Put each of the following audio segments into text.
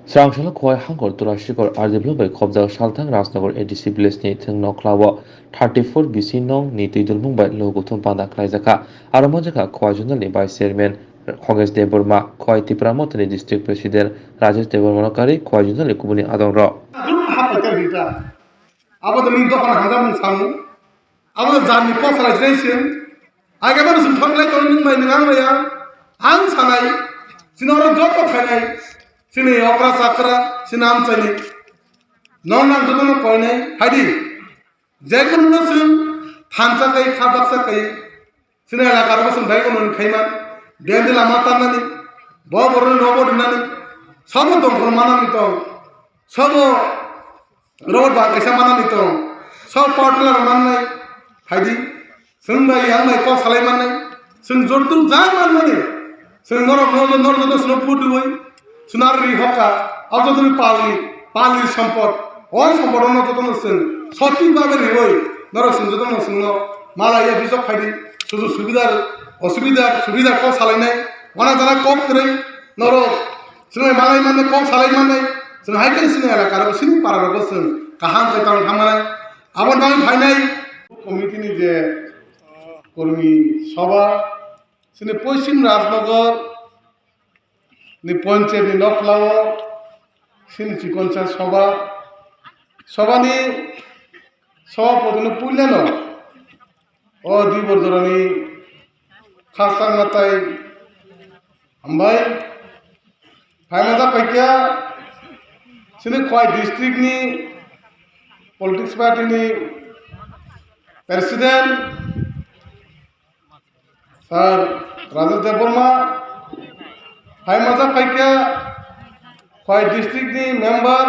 Srangshal khoi hangor turashikor arjiblobai khobjak salthang Rajnagar ADC village ni thing noklawo 34 BC nong ni tuidul mungbai loguthum panda khlaijaka aro mojaka khoi junal ni vice chairman Khogesh Deborma khoi Tipramot ni district president Rajesh Deborma kari khoi junal ni kubuni adongro আপাতত দোকান হাজার সামু আপাতত জানি পছলা জিরাইছেন আগেবার जों थांलाय तो नों my नों आंलाया आं सानाय सिनारो जत खानाय सिनि अक्रा साकरा सिनाम चाइनि नन नाम जतन कयनाय हायदि जेखुनु जों थानसाकै खाबासाकै सिना एलाकार बसम भाइ कोन खाइमान बेन्दे लामा ताननानै बरन नबो दिनानै सब दंखल मानानि तो सब रोड बा कैसा मानानि तो सब पार्टनर माननाय हायदि जों बाय आंनाय को सालाय माननाय जों जरतु जा माननानै जों नरक नर जत स्नो पुदुय सुनारि हका आजदनि पालि सम्पद अ सम्पदनो जतन जों सति भाबे रिवय नर जों जतन जों मालाय बिजक फायदि सुजु सुबिदा को सालायनाय वाना जाना कम करे नर जों मालाय माने को सालाय माननाय जों हायके सिने एलाकार सिनि पाराबो जों काहां कैतां थांनाय आबाद बाय फायनाय कमिटिनि जे कर्मी सभा सिनि पश्चिम राजनगर नि पंचायत नि नखलाव सिनि चिकनसा सभानि सभापतिनो पुल्यानो अ दुइ बरदरानि खासां नाथाय हामबाय फायमादा पाइकिया सिनि खय डिस्ट्रिक्ट नि पलिटिक्स पार्टी नि प्रेसिडेंट सर राजेश देवबर्मा फायमादा पाइकिया खय डिस्ट्रिक्ट नि मेंबर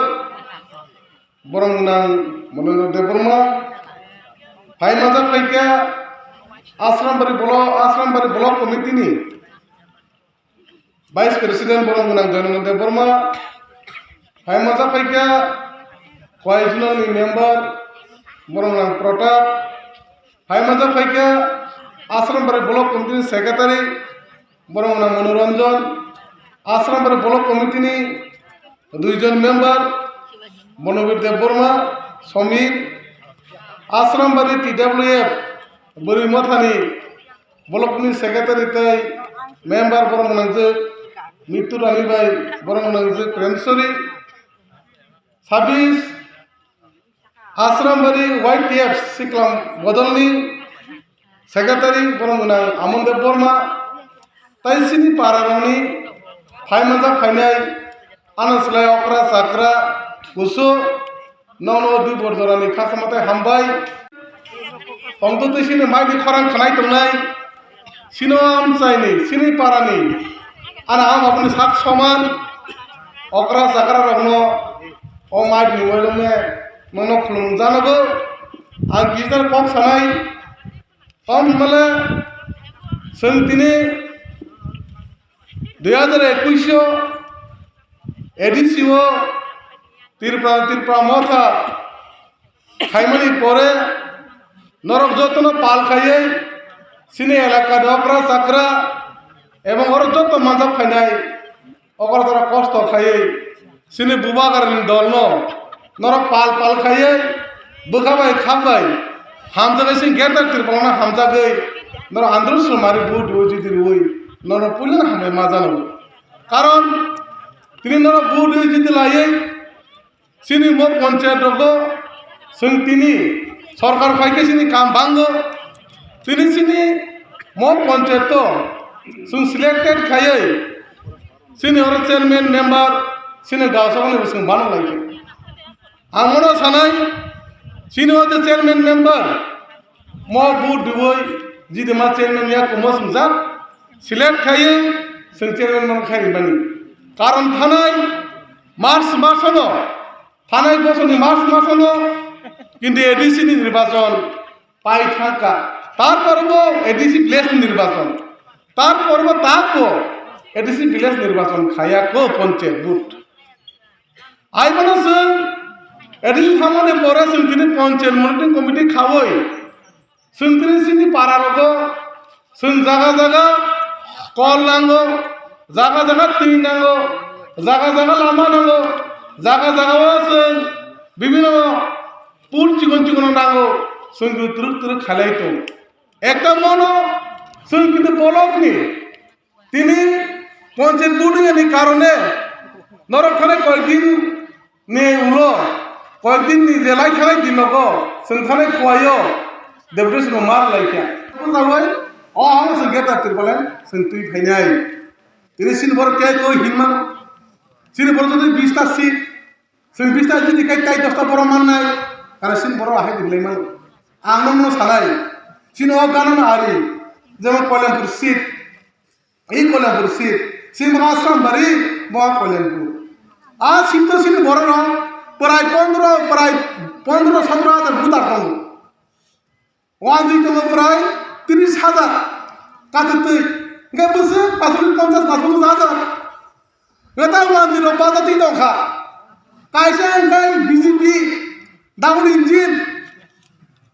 बरंनां मनोज देवबर्मा फायमादा पाइकिया आश्रामबारी ब्लॉक कमिटी नि वाइस प्रेसिडेंट बरंनां जयनंद देवबर्मा फायमादा पाइकिया खय जुनल नि मेंबर बरंनां प्रताप फायमादा पाइकिया आश्रामबारी ब्लॉक कमिटी सेक्रेटारी बरंनां मनोरंजन आश्रामबारी ब्लॉक कमिटी नि दुइजन मेंबर मनोबीर देवबर्मा समीर आश्रामबारी TWF बोरिमथानि ब्लॉक नि सेक्रेटारी तै मेंबर बरंनां मृत्यु रानीबाई बरंनां प्रेमसरी 26 आश्रामबारी YTF सिक्लाम बदलनि सेक्रेटारी बरंनां आमन देवबर्मा तैसिनि पारारावनि फायमाजा फायनाय आनसलाय अक्रा साकरा गुसु ननो दुइ बरदरानि खासामाथाय हामबाय पंततिसिनि माइनि खरां खानाय दंनाय सिनो आमचाइनि सिनि पारानि आना आमाबनि सात समान अक्रा साकरा रंनो अ माइनि वजने ननो खुलुमजानाबो आं गिटार पक सानाय हम माले जों दिनै 2021 एडिसिओ तिरप्रा मथा खाइमानि परे नरक जतन पाल खायै सिने एलाका अक्रा साकरा एवं और जत मानजा खाइनाय अक्रा दरा कष्ट खायै सिने बुबागारनि दलनो नरक पाल खायै बोखाबाय खाबाय हामजागै सिं गेरदार तिरपालना हामजागै नर आंध्र सुमारि बुट ओजिदिरि ओइ नर पुलिन हामबाय मा जानांगौ कारण तिनि नर बुट ओजिदि लायै सिनि मो पंचायत रगो जों तिनि सरकार फाइके सिनि काम बांगो तिनि सिनि मो पंचायत तो जों सिलेक्टेड खायै सिनि और चेयरमैन मेंबर सिनि गावसावनि जों बानो लायखे आं मनो सानाय सिनि और चेयरमैन मेंबर मो बुट दुवै जिदमा चेयरमैन या कुमो संजा सिलेक्ट खायै जों चेयरमैन खायै बानि कारण थानाय मार्च मासनो थानाय बोसोरनि मार्च मासनो কিন্তু এডিসি নির্বাচন পাই থাকা তারপরও এডিসি ভিলেজ নির্বাচন তারপরও তাকো এডিসি ভিলেজ নির্বাচন খায়াকো পঞ্চায়েত বুট আইবনো जों এডিসি সামনে পরে जों দিনে পঞ্চায়েত মনিটরিং কমিটি খাওই जों दिनै सिनि पारारगो जों जागा कल नांगौ जागा दै नांगौ জায়গা জায়গা লামা নাঙ্গো জায়গা জায়গাও जों বিভিন্ন পুল চিকন চিকন নাঙ্গো जों তুরুক তুরুক খালাইতো একটা মনো जों কিন্তু বলকনি তিনি পঞ্চায়েত বুডিংয়ের কারণে নরখানে কয়েকদিন নে উলো কয়েকদিন নি জেলাই খালাই দিনগো जों খানে খোয়াইও দেবদেশ মার লাইকা जाबाय हां जों गेटा तिरबलेन जों तुइ फाइनाय তিনি সিনবর কে কই হিনমান সিনবর যদি 20টা সিট जों 20টা যদি কাই 10টা বড় মান নাই কারণ সিনবর আহে দিলাইমান आंनो सानाय सिनो गानन आरि जेमन कल्याणपुर सीट এই কল্যাণপুর सीट सिम आश्रम बारी बा कल्याणपुर आ सीट तो सिन बड़ न प्राय 15-17 हाजार भूतार दं ওয়ান দুই তো প্রায় 30,000 কাটতে গে বসে 50-50,000 এটা ওয়ান দিলো বাজাতি দখা কাইসে গাই বিজেপি ডাবল ইঞ্জিন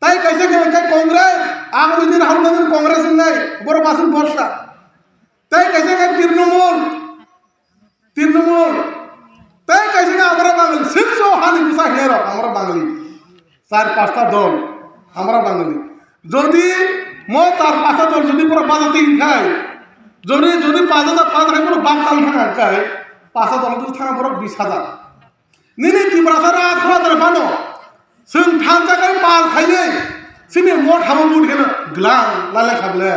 তাই কাইসে গাই কংগ্রেস আগামী দিন হামলাদের কংগ্রেস নাই বড় বাসন বর্ষা তাই কাইসে গাই তৃণমূল তাই কাইসে আমরা বাঙালি শিবসো হানি বুসা হেরো আমরা বাঙালি 4-5টা দল আমরা বাঙালি যদি মো তার 5টা দল যদি পুরো বাজাতে খায় যদি 5,000 পুরো বামতাল থাকা খায় 5টা দল যদি থাকা পুরো 20,000 নিনি তিব্রাসারা 8,000 ফানো जों थांजाखाय पाल खायो सिनि मो थामो बुड केन ग्लां लाले खाबले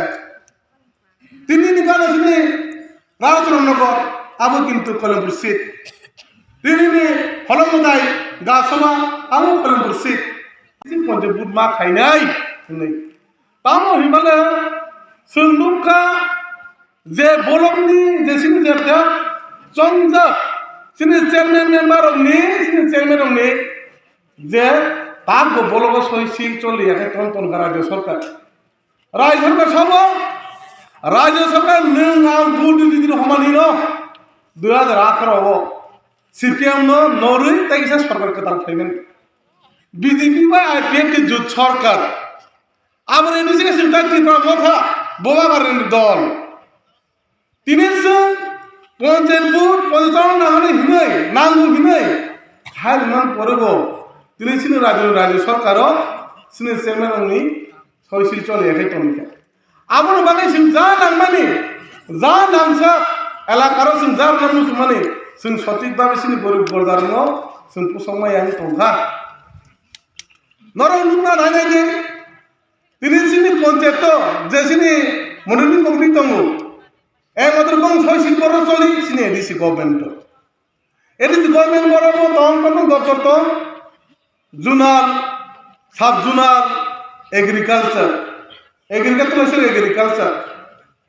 तिनि गाना सिनि राजचन्द्रनगर आबो किन्तु कल्याणपुर सीट तिनि हलमदाय गासमा आबो कल्याणपुर सीट सिन पन्जे बुड मा खायनाय नै तामो हिमाले जों नुखा जे बलकनि जे सिनि जेबदा चंजा सिनि चेयरमेन मेम्बारनि सिनि चेयरमेननि যে তার বলব সহিশীল চলে একে তন রাজ্য সরকার সব রাজ্য সরকার নং আং বুড দিদির হমানি ন 2018 সিপিএম ন নরই তাইসা সরকার কে তার ফাইবেন বিজেপি বা আইপিএফ কে জুট সরকার আমরা এদিকে চিন্তা করা কথা বোবা করেন দল তিনিস পঞ্চায়েত বুট পঞ্চায়েত নামে হিনই নাঙ্গু হিনই হাল মান পড়ব তিনি সিনি রাজ্য সরকার সিনি চেয়ারম্যান সহিশীল চলে একাই টনিকা আমার মানে সিং যা নাংমানি যা নাংসা এলাকার সিং যা নাংমুস মানে সিং সঠিকভাবে সিনি গরিব বর্দারন সিং পুসময় আমি টঙ্কা নরম নুনা নাইনে যে তিনি সিনি পঞ্চায়েত যে সিনি মনিটরিং কমিটি দङ একমাত্র কোন সহিশীল বড় চলি সিনি এডিসি গভর্নমেন্ট বড় তখন দপ্তর তো জুনাল সাব জুনাল এগ্রিকালচার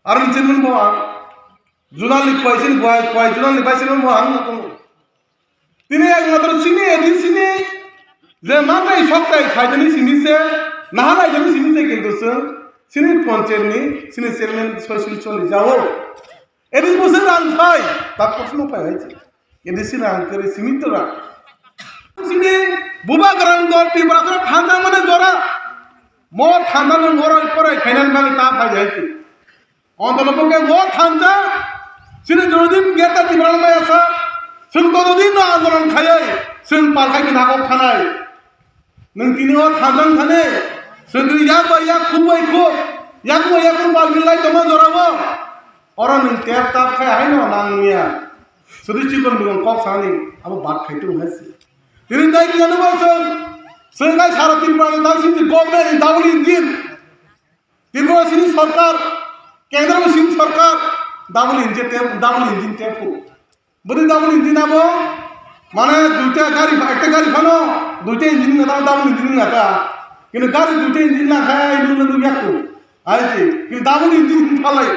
আর নিচেন বয়া জুনাল লিখবাইছেন বয় জুনাল লিখবাইছেন বয়া তিনি একমাত্র সিনি এদিন সিনি যে মাত্রাই সপ্তাহে খাইতেনি সিনিছে নাহালাই জন্য সিনিছে কিন্তু সিনি পঞ্চায়েতনি সিনি চেয়ারম্যান সহিশীল চলে যাও এদিন বসে রান খাই তার প্রশ্ন পাই হয়েছে এদিন সিনি রান করে সীমিত রান সিনি বুবা গরম দল টিব্রাসরা ঠান্ডা মানে জরা মো ঠান্ডা ন মোর পরে ফাইনাল মানে তা পাই যাইছে অন্তলপকে মো ঠান্ডা সিনি যদিন গেটা টিব্রাল মে আসা সিন ততদিন আন্দোলন খায় সিন পালখাই কি নাকক খানায় নং তিনিও ঠান্ডান খানে সিন ইয়া খুবই খুব ইয়া কোন পাল বিলাই তমা জরাবো ওরা নং তেপ তাপ খায় হাই ন নাংমিয়া সুদি চিকন বিগন কক সানি আবো বাত খাইতো হইছে তিনি তাই কি জানো বলছেন সরকার সারা ত্রিপুরা তার সিনি গভর্নমেন্ট ডাবল ইঞ্জিন ত্রিপুরা সিনি সরকার কেন্দ্র সিনি সরকার ডাবল ইঞ্জিন টেপ বলি ডাবল ইঞ্জিন আবো মানে দুইটা গাড়ি একটা গাড়ি ফানো দুইটা ইঞ্জিন না ডাবল ইঞ্জিন না তা কিন্তু গাড়ি দুইটা ইঞ্জিন না খায় ইঞ্জিন ইয়াকু আইছে কিন্তু ডাবল ইঞ্জিন ফালাই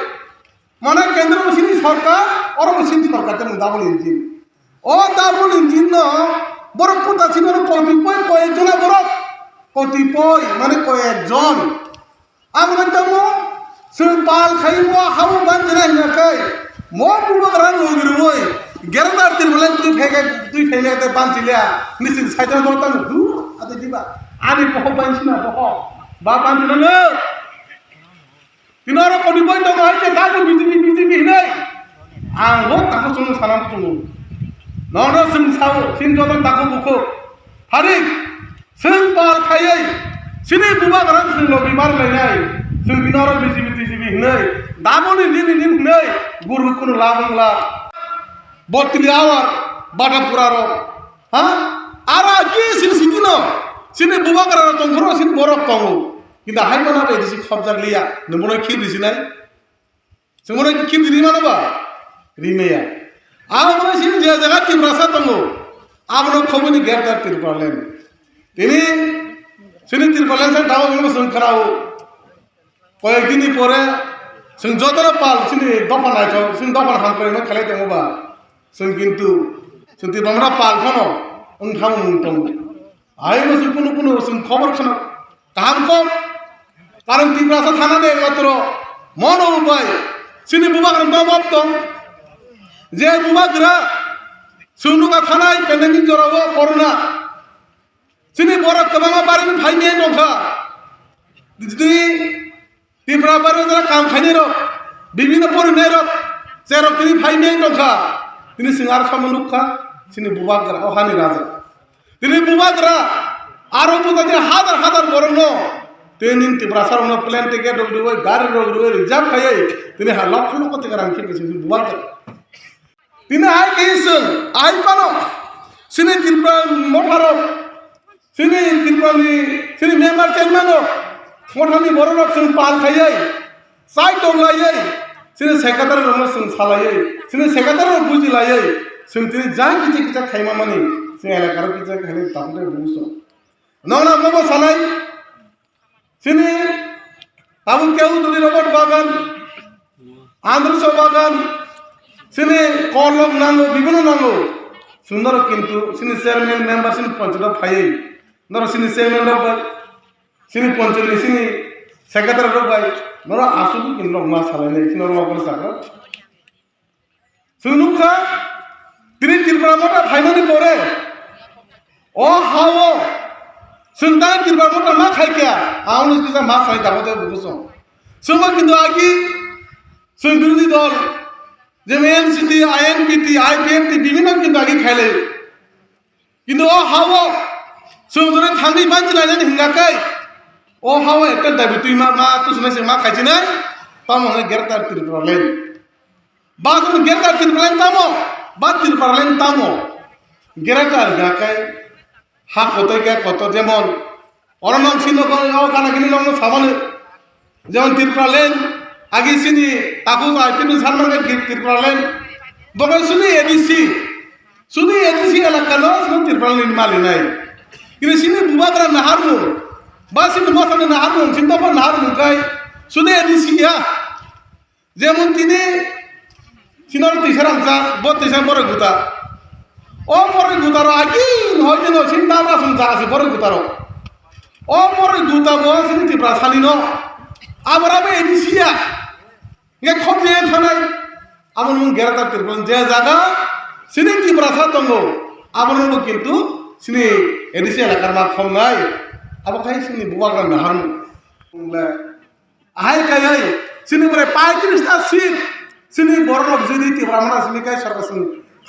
মানে কেন্দ্র সিনি সরকার আর সিনি সরকার তেমন double engine O double engine ন বড় কথা ছিল কয়েকজন বড় কতিপয় মানে কয়েকজন আমরা তেমন जों पाल खाइबो हाबो बानजना हिनाखै मो बुबो रां लगिरबोय गेरदार तिरबले तुइ फैले ते बानसिलिया निसिन साइडन दरतान हु आते दिबा आनि बह बानसिना बह बा बानजना तिनारो कदिबय दङ हाइते दाजो बिजिबि हिनै आंबो ताखौ जों सानाम जों नौनो जों साव सिन जदन दाखो बुखो हारिक जों पाल खायै सिनि बुबा गरा जों लो बिमार लायनाय जों बिनार बिजिबि तिजिबि हनै दामनि दिन हनै गुरु कुन लाबंला बत्तिनि आवार बाटापुरा रो हा आरा की सिन सिदिनो सिनि बुबा गरा तंखरो सिन बरक तंगो किंतु हाय मना बायदि सि खबजागलिया नमोनो खि दिसिनाय जोंमोनो खि दिरि मानोबा रिमेया आमनो सिन जे जगह तिब्रासा तंगो आमनो खबनि गेरदार तिरपालेन तिनि सिनि तिरपालेन से दाव गलो जों खराव कयेकदिननि परे जों जतरा पाल सिनि दफा नायथो जों दफा हांख्रायनो खालाय दङबा जों किन्तु जों तिरपामरा पाल खनो ओंखाम मुंतं आइनो जों कुनु जों खबर खनो काम कम कारण तिब्रासा थानानै मात्र मन उपाय सिनि बुबा गरा दं जे बुबा गरा सुनुगा थानाय पेन्डेमिक जराव करना सिनि बरक कबामा बारिनि फाइने दंखा दिनै तिब्रा बारे जरा काम खायने र बिभिन्न परिनाय र जेराव तिनि फाइने दंखा दिनै सिंगार खामनुखा सिनि बुबा गरा अहानि राजा दिनै बुबा गरा आरो बुदानि हाजार बरनो तेनिन तिब्रा सारनो प्लेन टिकेट दगदुय गारि दगदुय रिजार्व खायै दिनै हा लाख टिका रांखि बेसे बुबा गरा दिनै आइ केसों आइ पानो सिनि तिब्रा मथारो सिनि तिब्रानि सिनि मेम्बार चेयरमेनो मथानि बरनो जों पाल खायै साइ दंलायै सिनि सेक्रेटारि रनो जों सालायै सिनि सेक्रेटारि बुजिलायै जों दिनै जा किजा खायमा मानि जों एलाकार किजा खायले दाखले बुसो नौना मबो सालाय सिनि ताबुन केउ दुनि रबट बागान आंध्रस बागान सिनि कलम नांगौ बिभिन्न नांगौ सुंदर किन्तु सिनि चेयरमेन मेम्बार सिनि पंचायत फायै नर सिनि चेयरमेन रबाय सिनि पंचायतनि सिनि सेक्रेटारि रबाय नर आसुबु किन्तु मा सालायनाय सिनि रमा कर साखा सुनुखा दिनै तिरपारा मटा फाइनानि परे ओ हावो सुंदा तिरपारा मटा मा खायकिया आउनु किजा मा खाय दावते बुसो सुमा किन्तु आगि सुं बिरोधी दल जेम एनसीटी आईएनपीटी आईपीएमटी बिभिन्न किन्तु आगि खायले किन्तु ओ हावो सुंदरे थांनि मानसि लायनानै हिंगाखै ओ हावो एकटा दाबितुइ मा तुसनाय से मा खायचिनाय तामने गेरतार तिरपालेन बाजन गेरतार तिरपालेन तामो बा तिरपालेन तामो गेरतार गाकाय हा कतय गे कत जेमन अरनम सिनो ओ गानागिनि लंनो साबानो जेमन तिरपालेन आगे सिनी ताकू आईपीएम सारमाने तिरपालेन बगे सुनी एडीसी एलाकानो सुनी तिरपालेन मालिनाय किने सिनी बुबाग्रा नाहारमु बा सिनी मथाने नाहारमु सिन्दाबा नाहारमु गाय सुनी एडीसी या जेमन तिनी सिनर तिसारांचा बो तिसा बरे गुता ओ बरे गुतारो आगी होयनो सिन्दाबा सुनजा आसे बरे गुतारो ओ बरे गुता बो सिनी तिब्रा सालिनो आबराबे एडीसी या ये खबजे थानाय आबनो गेरतार तिरपालेन जे जागा सिनि तिब्रासा दंगो आबनो किन्तु सिनि एडीसी एलाकार मा खमनाय आबखाय सिनि बुवाग्रा नाहार बुंला आहाय कायै सिनि बरे 35 टा सीट सिनि बरनक जिनि तिब्रामना सिनि काय सरकासुन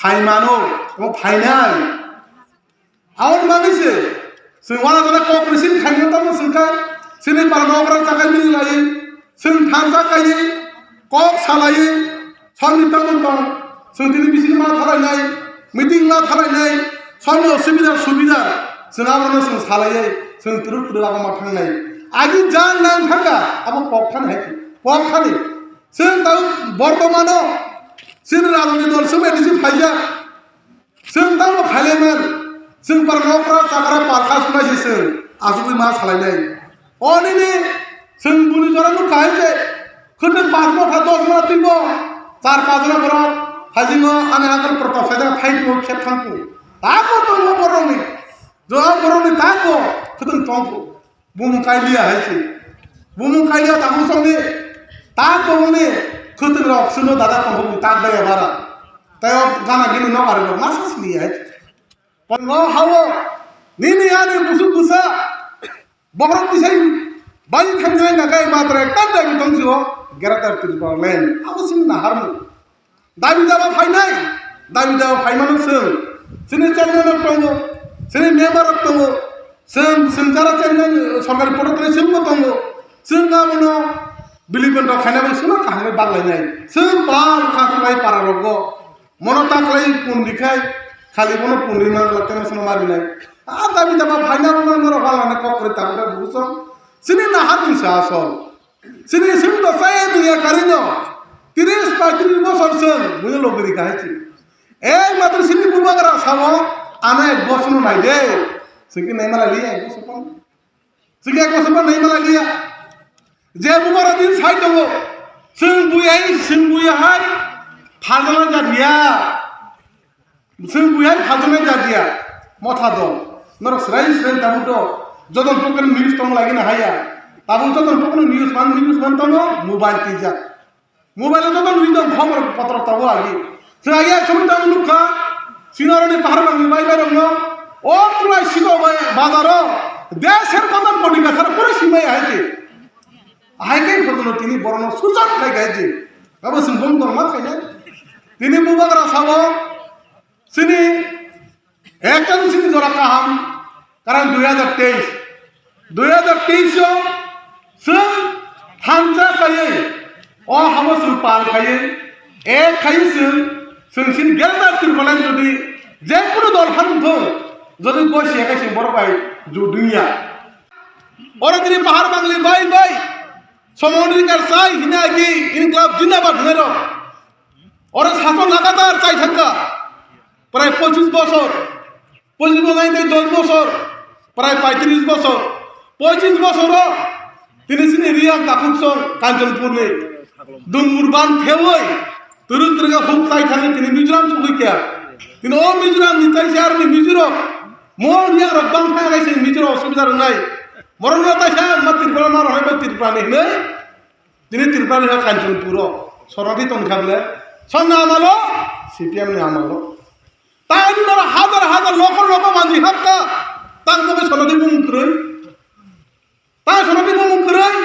फाइमानो ओ फाइनाल आउन मानिसे जों वाला जना कॉर्पोरेशन खायनो तम सुनका सिनि पारनग्रा जागाय मिलायै जों थांजा कायै कक सालायै सामितामन दं जों दिनै बिसिनि मा थालायनाय मिटिं मा थालायनाय सामने असुबिदा सुबिदा जों आबनो जों सालायै जों तुरुत आबो मा थांनाय आगि जान नां थांगा आबो पकथान है पकथानि जों दा बर्तमानो जों राजनीति दल समेत फाइजा जों दा खायलेमोन जों पारनग्रा जाग्रा पारखास नायसो आजुबि मा सालायनाय अनिनि जों बुनि जरानो खायजे खनन 5 मथा 10 मथा तिनबो 4-5 जना बरा हाजिनो आने आकर प्रताप साजा फाइट खेत थांकु ताको तो बरनि जो बरनि ताको खदन तंकु बुमु कायलिया हायसे बुमु कायलिया ताको संगे ताको ने खदन रक सुनो दादा तंकु ताक दाया बारा ताय गाना गिनि न आरो मासस लिया पण हावो निनि आने बुसु बुसा बरन दिसाय बानि थांजाय नागाय मात्र एकटा दाबि दंसो गेरतार तिरपालेन आबो सिन नाहारमु दाबि दाबा फाइनाय दाबि दाबा फाइमानो जों sini chairman rok tongo sini member rok tongo sing jara chairman sorkari protocol sing mo tongo sing ngamono biliben rok khana bang suna kahme baglai nai sing pal khasulai para rogo mono taklai pundikai khali mono pundi mang lakana suna mari nai dabi daba bhaina mono halana kokre tamda buso sini na hatin sa asol sini sim do sai duya karino 30-35 বছর sen বুঝে লগরি কাহিছি এই মাত্র সিনি বুবাগরা সাবো আনা এক বছর নাই দে সিকি নাই মালা লিয়া এক বছর পর সিকি এক বছর পর নাই মালা লিয়া যে বুবারা দিন সাই দব সিং বুয়াই হাই ফাজনা যা দিয়া সিং বুয়াই ফাজনা যা দিয়া মথা দ নর সরাই তাবুটো যদন পকন নিউজ তম লাগি না হাইয়া তাবু যদন পকন নিউজ মান তম মোবাইল তিজা মোবাইলে তো নিদম খবর পত্র তাবো আগে সে আগে সময় তাম লুকা সিনারনি পাহাড় বাংলি বাইবার ন ও তুলাই সিগো বাজার দেশের কদম বডি গাছার পুরো সীমায় আইছে আইকে খদন তিনি বরণ সুজান খাই গাইছে বাবা সিং বম দর মা খাইনা তিনি বুবাগরা সাব সিনি একটা সিনি জরা কাহাম কারণ 2023 সিং হামজা খাইয়ে ও হামস পাল খাইয়ে এক খাইছেন সিন গেলদার তিরবলান যদি যে কোনো দল খান্ত যদি বসে একাইছে বড় ভাই দুনিয়া ওরা তিনি পাহাড় বাংলি বাই সমন্বিকার চাই হিনাগি ইনকলাব জিন্দাবাদ হয়ে ওরা শাসন লাগাতার চাই থাকা প্রায় 25 বছর 10 বছর প্রায় 35 বছর 25 বছরও তিনি সিনি রিয়াং দাকুকসং কাঞ্চনপুর নেই দুমুরবান ফেওই তুরুত তুরগা হুক চাই থাকে তিনি মিজোরাম সবইকা তিনি ও মিজোরাম নিতাই আর মিজোরাম মোর নিয়া রব্বাং থাকা গাইছে মিজোরাম অসুবিধা নাই মরণ তাইছা মা ত্রিপুরা মার হয় বা ত্রিপুরা নেই তিনি ত্রিপুরা নিয়া কাঞ্চনপুর সরদি তন খাবলে সন্না আমালো সিপিএম নে আমালো তাই দিন হাজার লক্ষ মাঝি হাক্কা তার মুখে সনদি মুমুত্রই তাই সনদি মুমুত্রই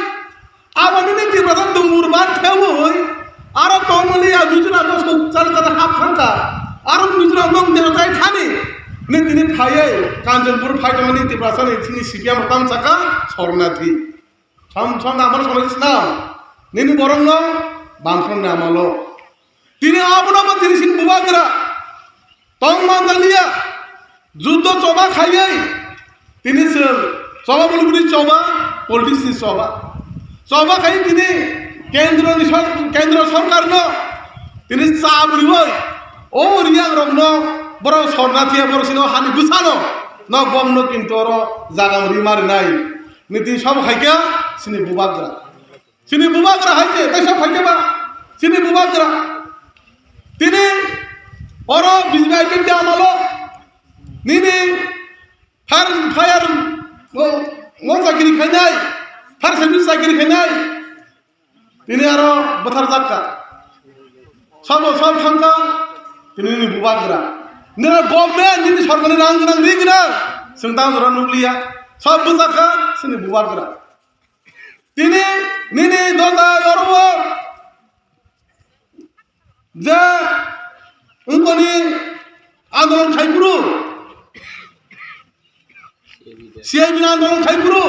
আবাদিনে ত্রিপুরা দুমুরবান ফেওই আর তমলিয়া মিজোরাম চার চার হাফ থাকা আর মিজোরাম দং দেহতাই থানি নে তিনি ফাইয়ে কাঞ্চনপুর ফাইটমানি ত্রিপুরা সানি তিনি সিপিএম তাম চাকা শরণার্থী সম আমার সমাজ না নিনি বরং বামফ্রম নামালো তিনি আপনার তিনি সিন বুবাগরা তং মাঙ্গালিয়া যুদ্ধ চবা খাইয়ে তিনি চবা বলগুলি চবা পলিটিক্স চবা খাই তিনি কেন্দ্র সরকার তিনি চা বুড়িব ও রিয়াং রং বড় শরণার্থী বড় সিন হানি গুছানো ন বম কিন্তু জাগা রিমার নাই নীতি সব খাইকা সিনি বুবাগরা হাইছে তাই সব খাইকে বা সিনি বুবাগরা তিনি ওর বিজবাই কিনতে আমালো নিনি ফায়ার ও চাকরি খাই নাই ফায়ার সার্ভিস চাকরি খাই নাই তিনি আরো বথার জাক্কা সব সংখ্যা তিনি বুবাগরা নিরা গভর্নমেন্ট নিনি সরকারি রাং রিগরা সিংতাং জরা নুকলিয়া সব বুজাকা সিনি বুবাগরা তিনি নিনি দতা গর্ব যে উনকনি আন্দোলন খাইপুরু সিআইবি আন্দোলন খাইপুরু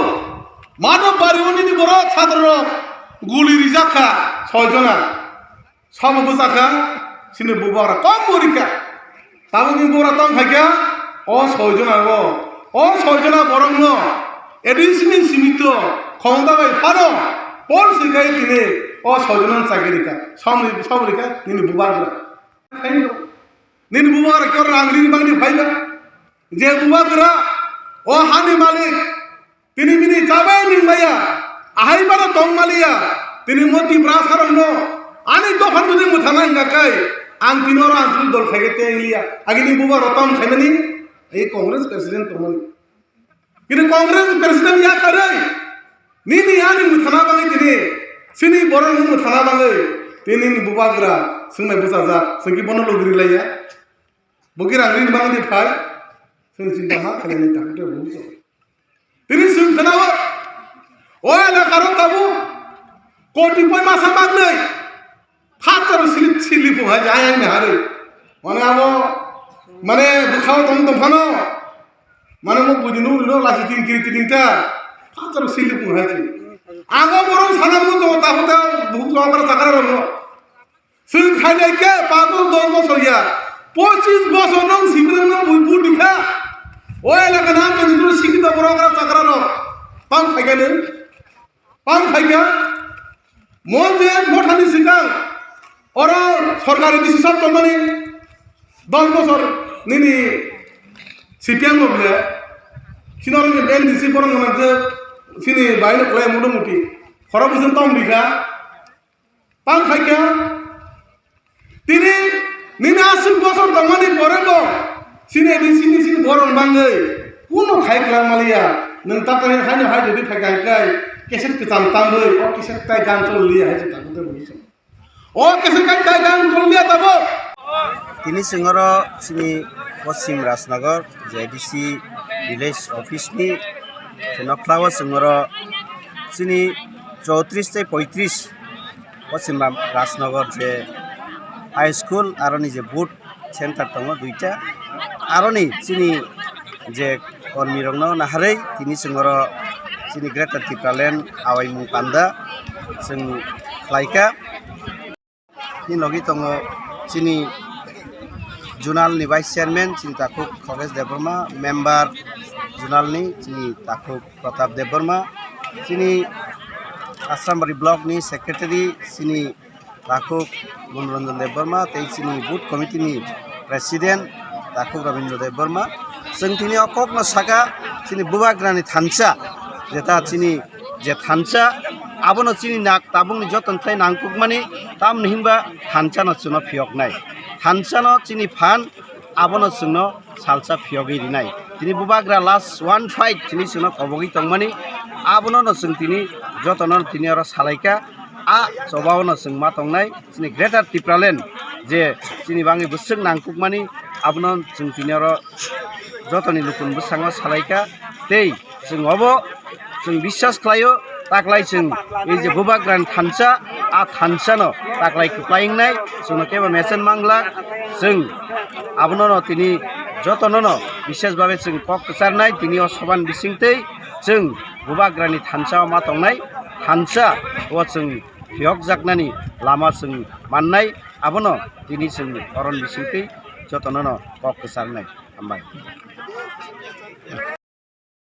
মানব বাড়ি উনি বড় ছাত্র গুলি রিজাকা 6 জনা সব বুজাকা সিনি বুবাগরা কম পরীক্ষা তাবনি বুরা তাম খাইকা ও 6 জনা ও 6 জনা বরং এডিশনাল সীমিত ক্ষমতা বাই পারো পর শিখাই তিনি ও 6 জনা চাকরিকা সব রেখা তিনি বুবাগরা নিন বুবাগরা কেউ আংরি বাংলি ভাইলা যে বুবাগরা ও হানি মালিক তিনি যাবে নিমাইয়া আহাইবার তংমালিয়া তিনি মতি ব্রাসারম আনি দফান যদি মুথানাই নাকাই আং তিনর আঞ্চলিক দল খাইকে তেলিয়া আগিনি বুবা রতন খাইমানি এই কংগ্রেস প্রেসিডেন্ট তমনি কিন্তু কংগ্রেস প্রেসিডেন্ট ইয়া করে নিনি আনি মুথানা বাঙে তিনি সিনি বরং মুথানা বাঙে তিনি বুবাগরা সুমাই বুসা যা সঙ্গি বন লগরি লাইয়া বগির আংরিন বাঙে ফাই সুন চিন্তা মা খাইনি তাকতে বুঝো তিনি সুন খানাও ও এলাকার তাবু কোটি পয় মাসা মাগলাই ফাতার সিলি সিলি পোহা যায় না হারে মানে আবো মানে bukhao tong dongphano মানে mo budinu no lasi tin kiri tinta fatar sili pun haji ago borong sana mo to ta hota buk jogara sakara mo sil khaile ke pago 10 বছর ya 25 বছর নং সিমরে নং বুইবু দিখা ওই এলাকা নাম তো নিদুর শিক্ষিত বড়রা চাকরা র পাম খাইগানে পাম খাইগা মন যে মোঠানি সিকাং ওর সরকারি ডিসিশন তো মানে 10 বছর নিনি সিপিএম বলে সিনরে এনডিসি বরং না যে সিনি বাইরে কয় মোটামুটি খরা বুঝেন তো আমরিকা পাম খাইগা তিনি নিনি 80 বছর দমানি পরে গো সিনে সিনি বরং বাঙ্গে কোনো খাইকলা মালিয়া नों तातानि हायनो हाय जुदि फायगायकाय केसेट किताम तांबो ओ केसेट ताय गान चलिया हाय ताकु बुझो ओ केसेट ताय गान चलिया ताबो তিনি সিংহর সিনি পশ্চিম রাজনগর জেডিসি ভিলেজ অফিস নি নকলাও সিংহর সিনি 34 থেকে 35 পশ্চিম রাজনগর যে হাই স্কুল আর নি যে বুট সেন্টার দङ দুইটা আর নি সিনি যে কর্মী রং নাহারে তিনি সিংহর সিনি গ্রেটার টিপ্রালেন্ড আওয়াইমু পান্ডা जों खालायका नि लगे दङ सिनि जुनालनि भाइस चेयारमेन सिनि ताकु खगेश देबबर्मा मेम्बार जुनालनि सिनि ताकु प्रताप देबबर्मा सिनि आसामबारि ब्लकनि सेक्रेटारि सिनि ताकु मनोरंजन देबबर्मा तै सिनि बुथ कमिटिनि प्रेसिडेन्ट ताकु रवीन्द्र देबबर्मा जों दिनै अककनो सागा सिनि बुबाग्रानि थानसा जेता सिनि जे थानसा abono chini nak tabung ni joton thlai nangkukmani tam nihimba thanchano chuno phiyoknai thanchano chini phan abono chungno salsa phiyogi rinai tini bubagra last one fight chini chuno kobogi tongmani abono no chung tini jotono tini aro salaika a chobaono chung ma tongnai chini greater tipraland je chini bangi busung nangkukmani abono chung tini aro jotoni lukun busango salaika tei chung obo chung বিশ্বাস khlaio taklai chung ei je bubagran thansa a thansano taklai kuplaingnai chung keba mesen mangla chung abono no tini jotono no বিশেষ ভাবে chung kok sarnai tini o soban bisingtei chung bubagrani thansa ma tongnai thansa o chung phiyok jaknani lama chung mannai abono tini chung oron bisingtei jotono no kok sarnai ambai